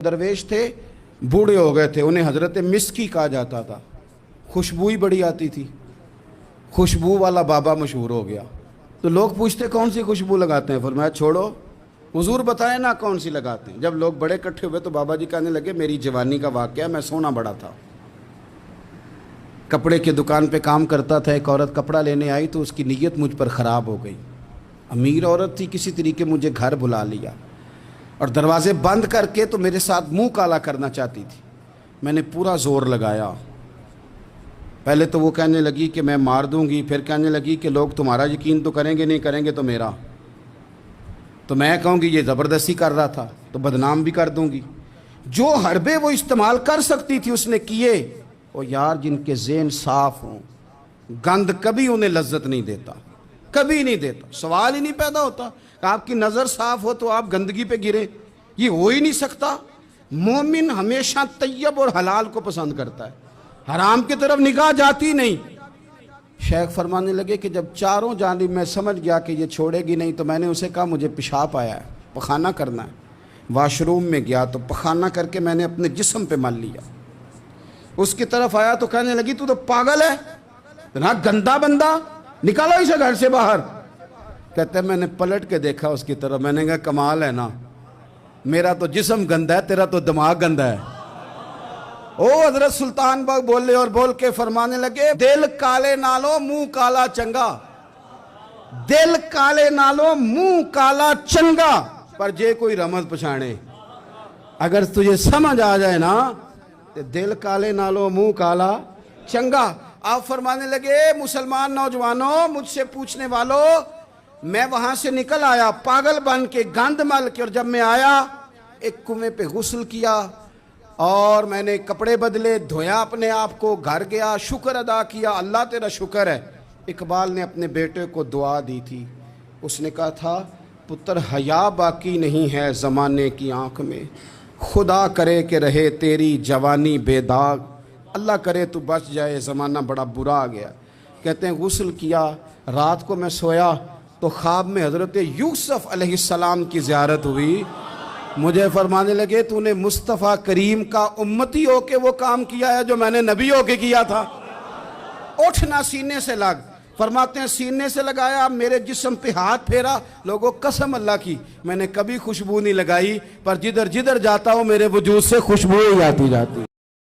दरवेश थे, बूढ़े हो गए थे, उन्हें हजरत मिस्की कहा जाता था। खुशबू ही बड़ी आती थी, खुशबू वाला बाबा मशहूर हो गया। तो लोग पूछते कौन सी खुशबू लगाते हैं, फरमाया छोड़ो, हुजूर बताए ना कौन सी लगाते हैं। जब लोग बड़े इकट्ठे हुए तो बाबा जी कहने लगे मेरी जवानी का वाकया, मैं सोना बड़ा था, कपड़े की दुकान पे काम करता था। एक औरत कपड़ा लेने आई तो उसकी नीयत मुझ पर ख़राब हो गई। अमीर औरत थी, किसी तरीके मुझे घर बुला लिया और दरवाजे बंद करके तो मेरे साथ मुंह काला करना चाहती थी। मैंने पूरा जोर लगाया। पहले तो वो कहने लगी कि मैं मार दूंगी, फिर कहने लगी कि लोग तुम्हारा यकीन तो करेंगे, नहीं करेंगे तो मेरा, तो मैं कहूँगी ये ज़बरदस्ती कर रहा था तो बदनाम भी कर दूंगी। जो हरबे वो इस्तेमाल कर सकती थी उसने किए। और यार जिनके ज़हन साफ़ हों, गंद कभी उन्हें लज्जत नहीं देता, कभी नहीं देता। सवाल ही नहीं पैदा होता। आपकी नज़र साफ हो तो आप गंदगी पे गिरे, ये हो ही नहीं सकता। मोमिन हमेशा तैयब और हलाल को पसंद करता है, हराम की तरफ निगाह जाती नहीं। शेख फरमाने लगे कि जब चारों जानिब मैं समझ गया कि ये छोड़ेगी नहीं तो मैंने उसे कहा मुझे पेशाब आया है, पखाना करना है। वाशरूम में गया तो पखाना करके मैंने अपने जिस्म पे मल लिया। उसकी तरफ आया तो कहने लगी तू तो पागल है, ना गंदा बंदा, निकालो इसे घर से बाहर। कहते मैंने पलट के देखा उसकी तरफ, मैंने कहा कमाल है ना, मेरा तो जिस्म गंदा है, तेरा तो दिमाग गंदा है। ओ हजरत सुल्तान बाग बोले और बोल के फरमाने लगे दिल काले नालो मुंह काला चंगा, दिल काले नालो मुंह काला चंगा, पर जे कोई रमज पछाणे। अगर तुझे समझ आ जाए ना तो दिल काले नालो मुंह काला चंगा। आप फरमाने लगे मुसलमान नौजवानों, मुझसे पूछने वालों, मैं वहां से निकल आया पागल बन के, गंद मल के, और जब मैं आया एक कुएं पे गुस्ल किया और मैंने कपड़े बदले, धोया अपने आप को, घर गया, शुक्र अदा किया, अल्लाह तेरा शुक्र है। इकबाल ने अपने बेटे को दुआ दी थी, उसने कहा था पुत्र हया बाकी नहीं है ज़माने की आंख में, खुदा करे कि रहे तेरी जवानी बेदाग, अल्लाह करे तू बच जाए, ज़माना बड़ा बुरा आ गया। कहते हैं गुस्ल किया, रात को मैं सोया तो ख्वाब में हज़रत यूसुफ अलैहिस्सलाम की ज़ियारत हुई। मुझे फरमाने लगे तूने मुस्तफ़ा करीम का उम्मती हो के वो काम किया है जो मैंने नबी हो के किया था। उठना सीने से लग, फरमाते हैं सीने से लगाया, मेरे जिस्म पे हाथ फेरा। लोगों कसम अल्लाह की मैंने कभी खुशबू नहीं लगाई, पर जिधर जिधर जाता हूँ मेरे वजूद से खुशबू ही आती जाती।